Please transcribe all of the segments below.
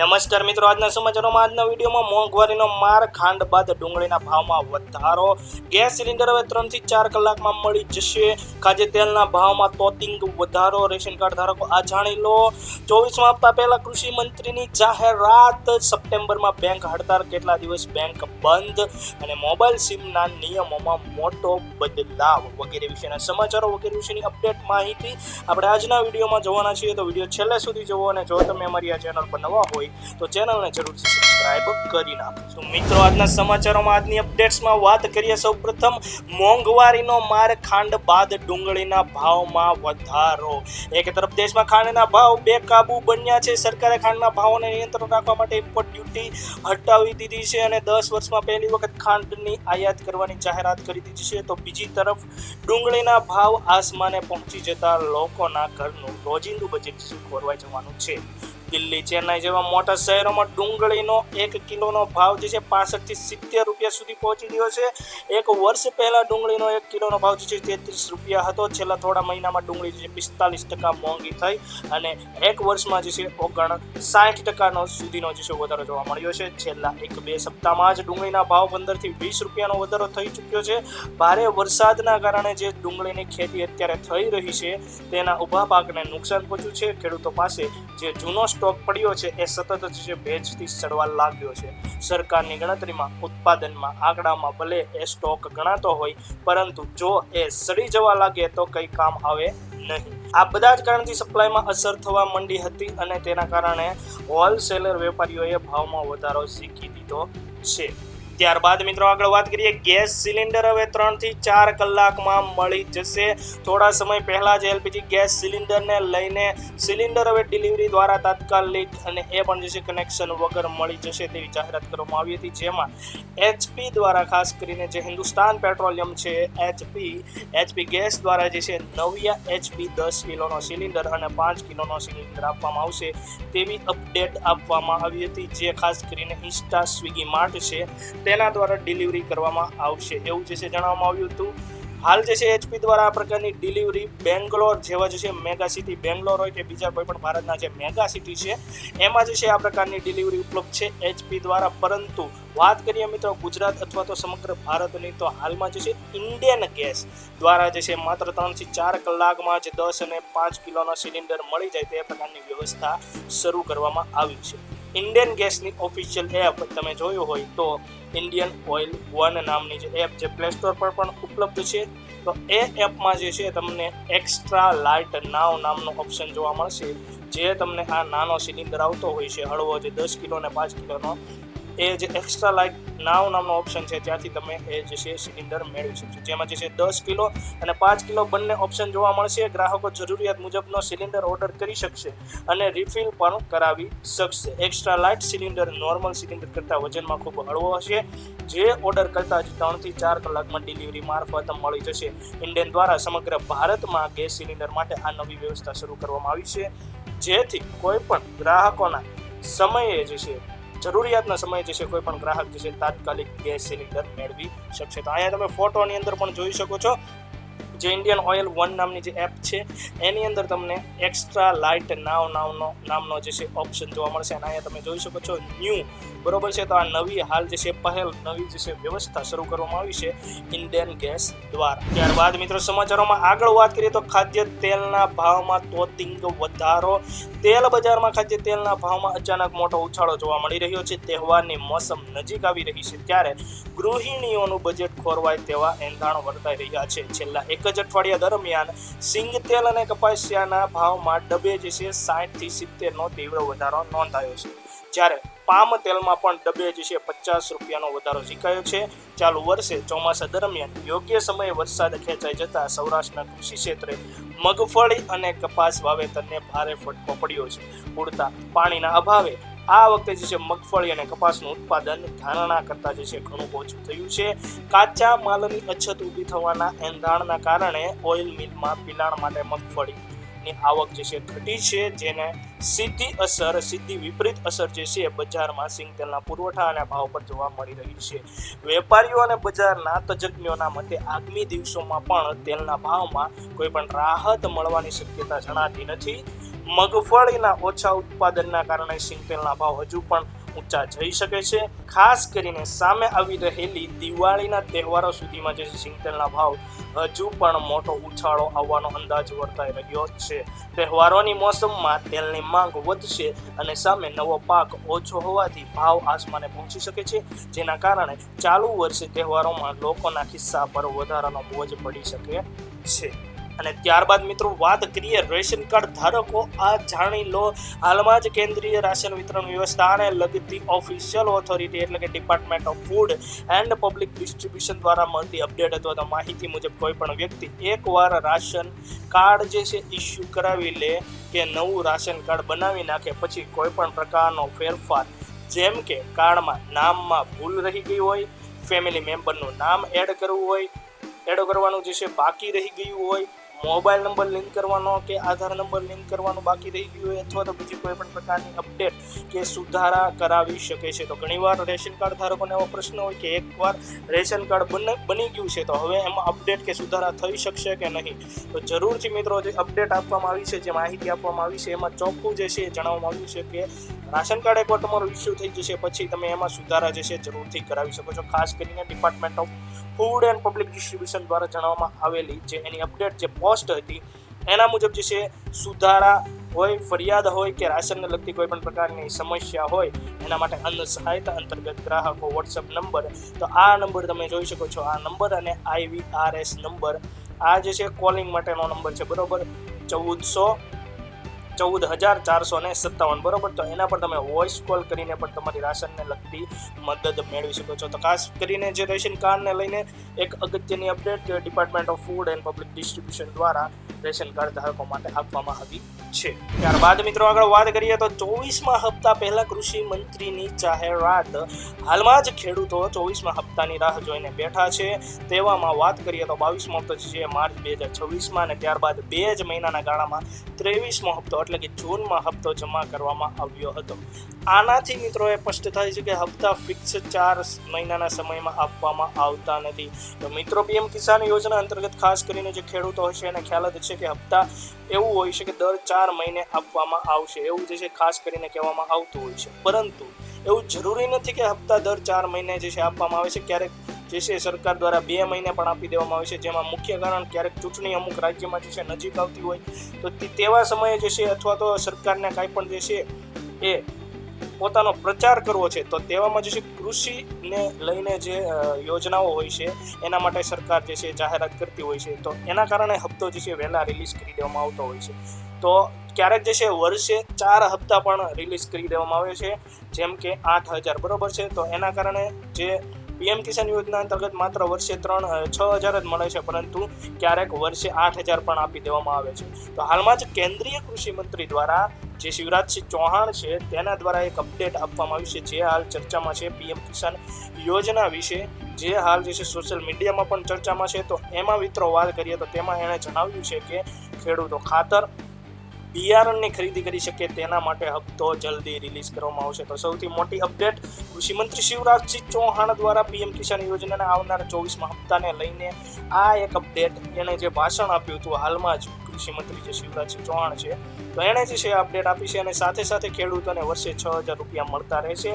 નમસ્કાર મિત્રો, આજના સમાચારોમાં આજના વિડીયોમાં મોંઘવારીનો માર, ખાંડ બાદ ડુંગળીના ભાવમાં વધારો, ગેસ સિલિન્ડર હવે 3 થી 4 કલાકમાં મળી જશે, ખાદ્ય તેલના ભાવમાં તોતિંગ વધારો, રેશન કાર્ડ ધારકો આ જાણી લો, 24મા હપ્તા પહેલા કૃષિ મંત્રીની જાહેરાત, સપ્ટેમ્બરમાં બેંક હડતાળ, કેટલા દિવસ બેંક બંધ અને મોબાઈલ સિમના નિયમોમાં મોટો બદલાવ વગેરે વિશેના સમાચારો વગેરે વિશેની અપડેટ માહિતી આપણે આજના વિડીયોમાં જોવાના છીએ. તો વિડીયો છેલ્લે સુધી જુઓ અને જો તમે અમારી આ ચેનલ પર નવા હોય તો ચેનલને જરૂરથી સબસ્ક્રાઇબ કરી નાખો. તો મિત્રો, આજના સમાચારોમાં આજની અપડેટ્સમાં વાત કરીએ. સૌપ્રથમ મોંઘવારીનો માર, ખાંડ બાદ ડુંગળીના ભાવમાં વધારો. એક તરફ દેશમાં ખાંડના ભાવ બેકાબુ બન્યા છે. સરકારે ખાંડના ભાવોને નિયંત્રણ રાખવા માટે ઇમ્પોર્ટ ડ્યુટી હટાવી દીધી છે અને 10 વર્ષમાં પહેલી વખત ખાંડની આયાત કરવાની જાહેરાત કરી દીધી છે. તો બીજી તરફ ડુંગળીના ભાવ આસમાને પહોંચી જતા લોકોના ઘરનું રોજિંદુ બજેટ ખોરવાઈ જવાનું છે. દિલ્હી, ચેન્નાઈ જેવા મોટા શહેરોમાં ડુંગળીનો 1 કિલોનો ભાવ જે છે 65 થી 70 રૂપિયા સુધી પહોંચી ગયો છે. એક વર્ષ પહેલા ડુંગળીનો 1 કિલોનો ભાવ જે છે 33 રૂપિયા હતો. છેલ્લા થોડા મહિનામાં ડુંગળી જે 45% મોંઘી થઈ અને એક વર્ષમાં જે છે 59% સુધીનો જે છે વધારો જોવા મળ્યો છે. છેલ્લા 1-2 સપ્તાહમાં જ ડુંગળીના ભાવ 15 થી 20 રૂપિયાનો વધારો થઈ ચૂક્યો છે. ભારે વરસાદના કારણે જે ડુંગળીની ખેતી અત્યારે થઈ રહી છે તેના ઊભા પાકને નુકસાન પહોંચ્યું છે. ખેડૂતો પાસે જે જૂનો સ્ટોક પડ્યો છે એ સતત જે ભેજથી સડવા લાગ્યો છે. સરકારની ગણતરીમાં, ઉત્પાદનમાં, આંકડામાં ભલે એ સ્ટોક ગણાતો હોય, પરંતુ જો એ સડી જવા લાગે તો કંઈ કામ આવે નહીં. આ બધા જ કારણથી સપ્લાયમાં અસર થવા માંડી હતી અને તેના કારણે હોલસેલર વેપારીઓએ ભાવમાં વધારો શીખી દીધો છે. ત્યારબાદ મિત્રો આગળ વાત કરીએ. ગેસ સિલિન્ડર હવે 3 થી 4 કલાકમાં મળી જશે. થોડા સમય પહેલા જ એલપીજી ગેસ સિલિન્ડરને લઈને સિલિન્ડર હવે ડિલિવરી દ્વારા તાત્કાલિક અને એ પણ જે છે કનેક્શન વગર મળી જશે તેવી જાહેરાત કરવામાં આવી હતી. જેમાં એચપી દ્વારા, ખાસ કરીને જે હિન્દુસ્તાન પેટ્રોલિયમ છે, એચપી ગેસ દ્વારા જે છે નવિયા એચપી 10 કિલોનો સિલિન્ડર અને 5 કિલોનો સિલિન્ડર આપવામાં આવશે તેવી અપડેટ આપવામાં આવી હતી. જે ખાસ કરીને ઇન્સ્ટા, સ્વિગી માર્ટ છે તેના દ્વારા ડિલિવરી કરવામાં આવશે એવું જે છે જણાવવામાં આવ્યું હતું. હાલ જે છે એચપી દ્વારા આ પ્રકારની ડિલિવરી બેંગ્લોર જેવા જે છે મેગા સિટી, બેંગ્લોર હોય કે બીજા કોઈ પણ ભારતના જે મેગા સિટી છે એમાં જે છે આ પ્રકારની ડિલિવરી ઉપલબ્ધ છે એચપી દ્વારા. પરંતુ વાત કરીએ મિત્રો ગુજરાત અથવા તો સમગ્ર ભારતની, તો હાલમાં જે છે ઇન્ડિયન ગેસ દ્વારા જે છે માત્ર 3 થી 4 કલાકમાં જ 10 અને 5 કિલોનો સિલિન્ડર મળી જાય તે પ્રકારની વ્યવસ્થા શરૂ કરવામાં આવી છે. ઇન્ડિયન ગેસની ઓફિશિયલ એપ તમે જોયું હોય તો ઇન્ડિયન ઓઇલ 1 નામની જે એપ જે પ્લે સ્ટોર પર પણ ઉપલબ્ધ છે. તો એ એપમાં જે છે તમને એક્સ્ટ્રા લાઇટ નાવ નામનો ઓપ્શન જોવા મળશે. જે તમને આ નાનો સિલિન્ડર આવતો હોય છે હળવો, જે 10 કિલો અને 5 કિલોનો, એ જે એક્સ્ટ્રા લાઇટ નાવ નામનો ઓપ્શન છે ત્યાંથી તમે એ જે છે સિલિન્ડર મેળવી શકશો. જેમાં જે છે 10 કિલો અને 5 કિલો બંને ઓપ્શન જોવા મળશે. ગ્રાહકો જરૂરિયાત મુજબનો સિલિન્ડર ઓર્ડર કરી શકશે અને રિફિલ પણ કરાવી શકશે. Extra light cylinder normal cylinder કરતાં વજનમાં ખૂબ હળવો હશે. જે ઓર્ડર કરતાં જ 3 થી 4 કલાકમાં ડિલિવરી મારફત મળી જશે. ઇન્ડિયન દ્વારા સમગ્ર ભારતમાં ગેસ સિલિન્ડર માટે આ નવી વ્યવસ્થા શરૂ કરવામાં આવી છે, જેથી કોઈ પણ ગ્રાહકોના સમયે જે છે જરૂરિયાતના સમયે જે છે કોઈ પણ ગ્રાહક જે છે તાત્કાલિક ગેસ સિલિન્ડર મેળવી શકશે. તો અહીંયા તમે ફોટોની અંદર પણ જોઈ શકો છો જે ઇન્ડિયન ઓઇલ 1 નામની જે એપ છે એની અંદર તમને એક્સ્ટ્રા લાઇટ નામનો જે છે ઓપ્શન જોવા મળશે. અને અહીંયા તમે જોઈ શકો છો ન્યૂ, બરોબર છે. તો આ નવી હાલ જે છે નવી જે છે વ્યવસ્થા શરૂ કરવામાં આવી છે ઇન્ડિયન ગેસ દ્વારા. ત્યારબાદ મિત્રો સમાચારોમાં આગળ વાત કરીએ તો ખાદ્ય તેલના ભાવમાં તોતિંગ વધારો. તેલ બજારમાં ખાદ્ય તેલના ભાવમાં અચાનક મોટો ઉછાળો જોવા મળી રહ્યો છે. તહેવારની મોસમ નજીક આવી રહી છે ત્યારે ગૃહિણીઓનું બજેટ ખોરવાય તેવા એંધાણ વર્તાઈ રહ્યા છે. છેલ્લા એક જ અઠવાડિયા દરમિયાન સિંગ તેલ અને કપાસિયાના ભાવમાં ડબે જે છે 60 થી 70નો તીવ્ર વધારો નોંધાયો છે. જ્યારે પામ તેલમાં પણ ડબે જે છે 50 રૂપિયાનો વધારો ઝીકાયો છે. ચાલુ વર્ષે ચોમાસા દરમિયાન યોગ્ય સમયે વરસાદ ખેંચાઈ જતા સૌરાષ્ટ્રના કૃષિ ક્ષેત્રે મગફળી અને કપાસ વાવેતરને ભારે ફટકો પડ્યો છે. પૂરતા પાણીના અભાવે આ વખતે જે છે મગફળી અને કપાસનું ઉત્પાદન ધારણા કરતાં જે છે ઘણું ઓછું થયું છે. કાચા માલની અછત ઊભી થવાના એંધાણના કારણે ઓઇલ મિલમાં પિલાણ માટે મગફળીની આવક જે છે ઘટી છે, જેને સીધી વિપરીત અસર જે છે બજારમાં સિંગ તેલના પુરવઠા અને ભાવ પર જોવા મળી રહી છે. વેપારીઓ અને બજારના તજજ્ઞોના મતે આગામી દિવસોમાં પણ તેલના ભાવમાં કોઈ પણ રાહત મળવાની શક્યતા જણાતી નથી. મગફળીના ઓછા ઉત્પાદનના કારણે સિંગતેલના ભાવ હજુ પણ ઊંચા જઈ શકે છે। ખાસ કરીને સામે આવી રહેલી દિવાળીના તહેવારો સુધીમાં જે સિંગતેલના ભાવ હજુ પણ મોટો ઉછાળો આવવાનો અંદાજ વર્તાઈ રહ્યો છે। તહેવારોની મોસમમાં તેલની માંગ વધશે અને સામે નવો પાક ઓછો હોવાથી ભાવ આસમાને પહોંચી શકે છે, જેના કારણે ચાલુ વર્ષે તહેવારોમાં લોકોના ખિસ્સા પર વધારાનો બોજ પડી શકે છે। અને ત્યારબાદ મિત્રો વાત કરીએ રેશન કાર્ડ ધારકો, આ જાણી લો હાલમાં જ કેન્દ્રીય રાશન વિતરણ વ્યવસ્થાને લગતી ઓફિશિયલ ઓથોરિટી એટલે કે department of food and public distribution દ્વારા મળતી અપડેટ અથવા તો માહિતી મુજબ કોઈ પણ વ્યક્તિ એકવાર રાશન કાર્ડ જે છે ઇસ્યુ કરાવી લે કે નવું રાશન કાર્ડ બનાવી નાખે પછી કોઈ પણ પ્રકારનો ફેરફાર, જેમ કે કાર્ડમાં નામમાં ભૂલ રહી ગઈ હોય, ફેમિલી મેમ્બરનું નામ એડ કરવાનું જે છે બાકી રહી ગયું હોય, મોબાઈલ નંબર લિંક કરવાનો કે આધાર નંબર લિંક કરવાનું બાકી રહી ગયું હોય અથવા તો બીજી કોઈ પણ પ્રકારની અપડેટ કે સુધારા કરાવી શકે છે। તો ઘણીવાર રેશન કાર્ડ ધારકોને એવો પ્રશ્ન હોય કે એકવાર રેશન કાર્ડ બની ગયું છે તો હવે એમાં અપડેટ કે સુધારા થઈ શકશે કે નહીં। તો જરૂરથી મિત્રો જે અપડેટ આપવામાં આવી છે, જે માહિતી આપવામાં આવી છે એમાં ચોખ્ખું જે છે જણાવવામાં આવ્યું છે કે રાશન કાર્ડ એકવાર તમારું ઇસ્યુ થઈ જશે પછી તમે એમાં સુધારા જે છે જરૂરથી કરાવી શકો છો। ખાસ કરીને department of food and public distribution દ્વારા જણાવવામાં આવેલી જે એની અપડેટ જે પોસ્ટ હતી એના મુજબ જે છે સુધારા હોય, ફરિયાદ હોય કે રાશનને લગતી કોઈ પણ પ્રકારની સમસ્યા હોય એના માટે અન્ન સહાયતા અંતર્ગત ગ્રાહકો વોટ્સઅપ નંબર, તો આ નંબર તમે જોઈ શકો છો, આ નંબર અને IVRS નંબર, આ જે છે કોલિંગ માટેનો નંબર છે બરોબર, 14,457 બરોબર। તો એના પર તમે વોઇસ કોલ કરીને પણ તમારી રાશનને લગતી મદદ મેળવી શકો છો। તો ખાસ કરીને જે રેશન કાર્ડને લઈને એક અગત્યની update department of food and public distribution દ્વારા રેશન કાર્ડ ધારકો માટે આપવામાં આવી છે। ત્યારબાદ મિત્રો આગળ વાત કરીએ તો 24મા હપ્તા પહેલા કૃષિ મંત્રીની જાહેરાત। હાલમાં જ ખેડૂતો 24મા હપ્તાની રાહ જોઈને બેઠા છે, તેવામાં વાત કરીએ તો 22મો હપ્તો છે માર્ચ 2026માં અને ત્યારબાદ 2 જ મહિનાના ગાળામાં 23મો હપ્તો એટલે કે જૂનમાં હપ્તો જમા કરવામાં આવ્યો હતો। આનાથી મિત્રો એ સ્પષ્ટ થાય છે કે હપ્તા ફિક્સ 4 મહિનાના સમયમાં આપવામાં આવતા નથી। તો મિત્રો પીએમ કિસાન યોજના અંતર્ગત ખાસ કરીને જે ખેડૂતો હશે એને ખ્યાલ જ છે કે હપ્તા એવું હોય છે કે દર 4 મહિને આપવામાં આવશે, એવું જે છે ખાસ કરીને કહેવામાં આવતું હોય છે, પરંતુ એવું જરૂરી નથી કે હપ્તા દર 4 મહિને જે છે આપવામાં આવે છે। ક્યારેક જે છે સરકાર દ્વારા 2 મહિને પણ આપી દેવામાં આવે છે, જેમાં મુખ્ય કારણ ક્યારેક ચૂંટણી અમુક રાજ્યમાં જે છે નજીક આવતી હોય તો તેવા સમયે જે છે અથવા તો સરકારને કાંઈ પણ જે છે એ પોતાનો પ્રચાર કરવો છે તો તેવામાં જે છે કૃષિને લઈને જે યોજનાઓ હોય છે એના માટે સરકાર જે છે જાહેરાત કરતી હોય છે, તો એના કારણે હપ્તો જે છે વહેલા રિલીઝ કરી દેવામાં આવતો હોય છે। તો ક્યારેક જે છે વર્ષે 4 હપ્તા પણ રિલીઝ કરી દેવામાં આવે છે, જેમ કે 8,000 બરોબર છે। તો એના કારણે જે પીએમ કિસાન યોજના અંતર્ગત માત્ર વર્ષે 6,000 જ મળે છે, પરંતુ ક્યારેક વર્ષે 8,000 પણ આપી દેવામાં આવે છે। તો હાલમાં જ કેન્દ્રીય કૃષિ મંત્રી દ્વારા જે શિવરાજસિંહ ચૌહાણ છે તેના દ્વારા એક અપડેટ આપવામાં આવ્યું છે, જે હાલ ચર્ચામાં છે પીએમ કિસાન યોજના વિશે, જે હાલ જે છે સોશિયલ મીડિયામાં પણ ચર્ચામાં છે। તો એમાં મિત્રો વાત કરીએ તો તેમાં એણે જણાવ્યું છે કે ખેડૂતો ખાતર બિયારણની ખરીદી કરી શકે તેના માટે હપ્તો જલ્દી રિલીઝ કરવામાં આવશે। તો સૌથી મોટી અપડેટ કૃષિ મંત્રી શિવરાજસિંહ ચૌહાણ દ્વારા પીએમ કિસાન યોજનાના આવનાર 24મા હપ્તાને લઈને આ એક અપડેટ, એને જે ભાષણ આપ્યું હતું હાલમાં જ કૃષિ મંત્રી જે શિવરાજસિંહ ચૌહાણ છે તો એણે જે છે અપડેટ આપી છે અને સાથે સાથે ખેડૂતોને વર્ષે 6,000 રૂપિયા મળતા રહેશે।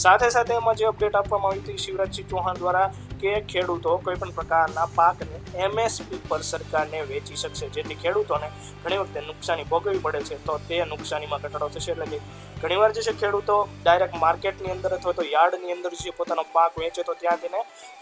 સાથે સાથે એમાં જે અપડેટ આપવામાં આવી હતી શિવરાજસિંહ ચૌહાણ દ્વારા કે ખેડૂતો કોઈ પણ પ્રકારના પાકને MSP પર સરકારને વેચી શકશે, જેથી ખેડૂતોને ઘણી વખતે નુકસાની ભોગવવી પડે છે તો તે નુકસાનીમાં ઘટાડો થશે। એટલે કે ઘણીવાર જે છે ખેડૂતો ડાયરેક્ટ માર્કેટની અંદર અથવા તો યાર્ડની અંદર જે પોતાનો પાક વેચે તો ત્યાં તેને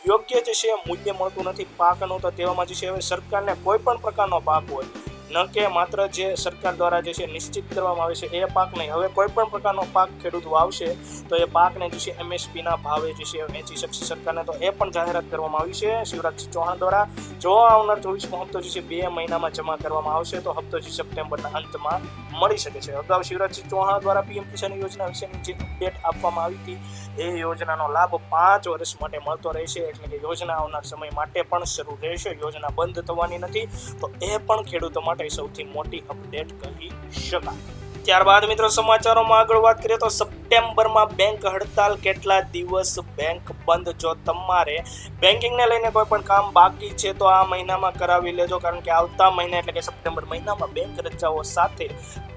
યોગ્ય જે છે મૂલ્ય મળતું નથી પાકનું। તો તેવામાં જે છે હવે સરકારને કોઈ પણ પ્રકારનો પાક હોય, ન કે માત્ર જે સરકાર દ્વારા જે છે નિશ્ચિત કરવામાં આવે છે એ પાક નહીં, હવે કોઈ પણ પ્રકારનો પાક ખેડૂત વાવશે તો એ પાકને જે છે MSPના ભાવે જે છે વેચી શકશે સરકારને। તો એ પણ જાહેરાત કરવામાં આવી છે શિવરાજસિંહ ચૌહાણ દ્વારા। જો આવનાર 24મો હપ્તો જે છે 2 મહિનામાં જમા કરવામાં આવશે તો હપ્તો જે સપ્ટેમ્બરના અંતમાં મળી શકે છે। અગાઉ શિવરાજસિંહ ચૌહાણ દ્વારા પીએમ કિસાન યોજના વિશેની જે અપડેટ આપવામાં આવી હતી એ યોજનાનો લાભ 5 વર્ષ માટે મળતો રહેશે, એટલે કે યોજના આવનાર સમય માટે પણ શરૂ રહેશે, યોજના બંધ થવાની નથી। તો એ પણ ખેડૂતો માટે સૌથી મોટી અપડેટ કહી શકાય। ત્યારબાદ મિત્રો સમાચારોમાં આગળ વાત કરીએ તો સપ્ટેમ્બરમાં બેંક હડતાલ, કેટલા દિવસ બેંક બંધ. જો તમારે બેન્કિંગને લઈને કોઈ પણ કામ બાકી છે તો આ મહિનામાં કરાવી લેજો, કારણ કે આવતા મહિના એટલે કે સપ્ટેમ્બર મહિનામાં બેંક રજાઓ સાથે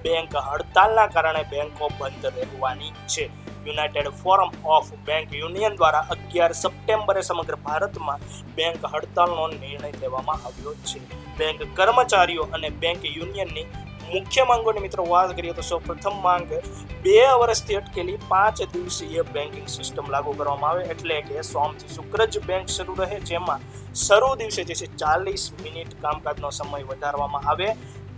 બેંક હડતાલના કારણે બેંકો બંધ રહેવાની છે. United forum of bank union દ્વારા 11 સપ્ટેમ્બરે સમગ્ર ભારતમાં બેંક હડતાલનો નિર્ણય લેવામાં આવ્યો છે. બેંક કર્મચારીઓ અને બેંક યુનિયનની મુખ્ય માંગોની મિત્રો વાત કરીએ તો સૌપ્રથમ માંગ 2 વર્ષથી અટકેલી 5 દિવસીય બેન્કિંગ સિસ્ટમ લાગુ કરવામાં આવે, એટલે કે સોમથી શુક્ર જ બેંક શરૂ રહે, જેમાં શરૂ દિવસે જે છે 40 મિનિટ કામકાજનો સમય વધારવામાં આવે.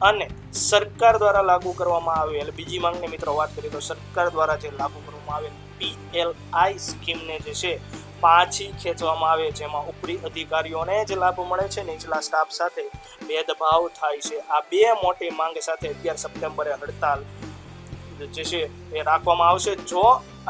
અને સરકાર દ્વારા લાગુ કરવામાં આવેલ બીજી માંગની મિત્રો વાત કરીએ તો સરકાર દ્વારા જે લાગુ કરવામાં આવેલ PLI સ્કીમને જે છે પાછી ખેંચવામાં આવે, જેમાં ઉપરી અધિકારીઓને જ લાભ મળે છે, નીચલા સ્ટાફ સાથે ભેદભાવ થાય છે. આ 2 મોટી માંગ સાથે 11 સપ્ટેમ્બરે હડતાલ જે છે એ રાખવામાં આવશે. જો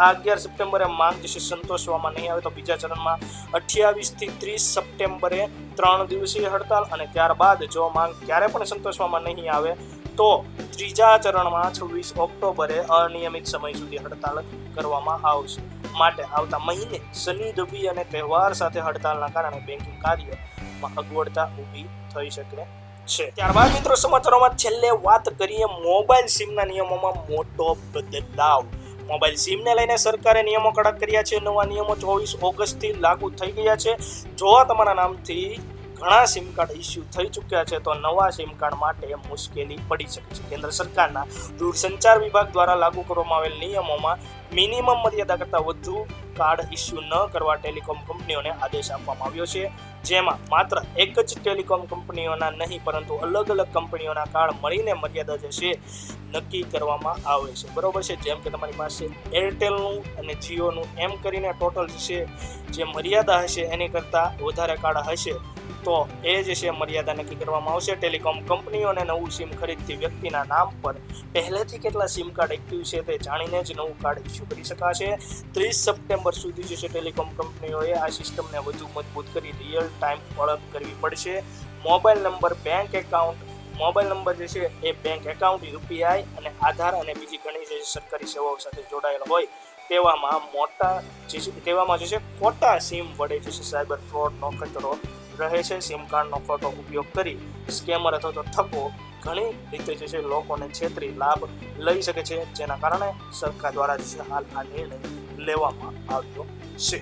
આ 11 સપ્ટેમ્બરે માંગ જે છે સંતોષવામાં નહીં આવે તો બીજા ચરણમાં 28 થી 30 સપ્ટેમ્બરે 3 દિવસીય હડતાલ, અને ત્યારબાદ જો માંગ ક્યારે પણ સંતોષવામાં નહીં આવે તો ત્રીજા ચરણમાં 26 ઓક્ટોબરે અનિયમિત સમય સુધી હડતાલ કરવામાં આવશે. માટે આવતા મહિને શનિ, રવિ અને તહેવાર સાથે હડતાલના કારણે બેન્કિંગ કાર્યમાં અગવડતા ઊભી થઈ શકે છે. ત્યારબાદ મિત્રો સમાચારોમાં છેલ્લે વાત કરીએ મોબાઈલ સિમના નિયમોમાં મોટો બદલાવ. મોબાઈલ સિમને લઈને સરકારે નિયમો કડક કર્યા છે. નવા નિયમો 24 ઓગસ્ટથી લાગુ થઈ ગયા છે. જો તમારા નામથી ઘણા સિમ કાર્ડ ઇસ્યુ થઈ ચૂક્યા છે તો નવા સિમ કાર્ડ માટે મુશ્કેલી પડી શકે છે. કેન્દ્ર સરકારના દૂરસંચાર વિભાગ દ્વારા લાગુ કરવામાં આવેલ નિયમોમાં મિનિમમ મર્યાદા કરતાં વધુ કાર્ડ ઇસ્યુ ન કરવા ટેલિકોમ કંપનીઓને આદેશ આપવામાં આવ્યો છે, જેમાં માત્ર એક જ ટેલિકોમ કંપનીઓના નહીં પરંતુ અલગ અલગ કંપનીઓના કાર્ડ મળીને મર્યાદા જે છે નક્કી કરવામાં આવે છે. બરોબર છે. જેમ કે તમારી પાસે એરટેલનું અને જીઓનું એમ કરીને ટોટલ છે જે મર્યાદા હશે એની કરતાં વધારે કાર્ડ હશે તો એ જે છે મર્યાદા નક્કી કરવામાં આવશે. ટેલિકોમ કંપનીઓને નવું સિમ ખરીદતી વ્યક્તિના નામ પર પહેલેથી કેટલા સિમ કાર્ડ એક્ટિવ છે તે જાણીને જ નવું કાર્ડ ઇસ્યુ કરી શકાશે. 30 સપ્ટેમ્બર સુધી જે છે ટેલિકોમ કંપનીઓએ આ સિસ્ટમને વધુ મજબૂત કરી રિયલ ટાઈમ ઓળખ કરવી પડશે. Mobile number, bank account, mobile number જે છે એ બેંક એકાઉન્ટ, યુપીઆઈ અને આધાર અને બીજી ઘણી જે સરકારી સેવાઓ સાથે જોડાયેલ હોય તેવામાં જે છે ખોટા સિમ વડે જે છે સાયબર ફ્રોડનો ખતરો રહે છે. સિમ કાર્ડનો ખોટો ઉપયોગ કરી સ્કેમર અથવા તો ઠગો ઘણી રીતે જે છે લોકોને છેતરી લાભ લઈ શકે છે, જેના કારણે સરકાર દ્વારા જે છે હાલ આ નિર્ણય લેવામાં આવ્યો છે.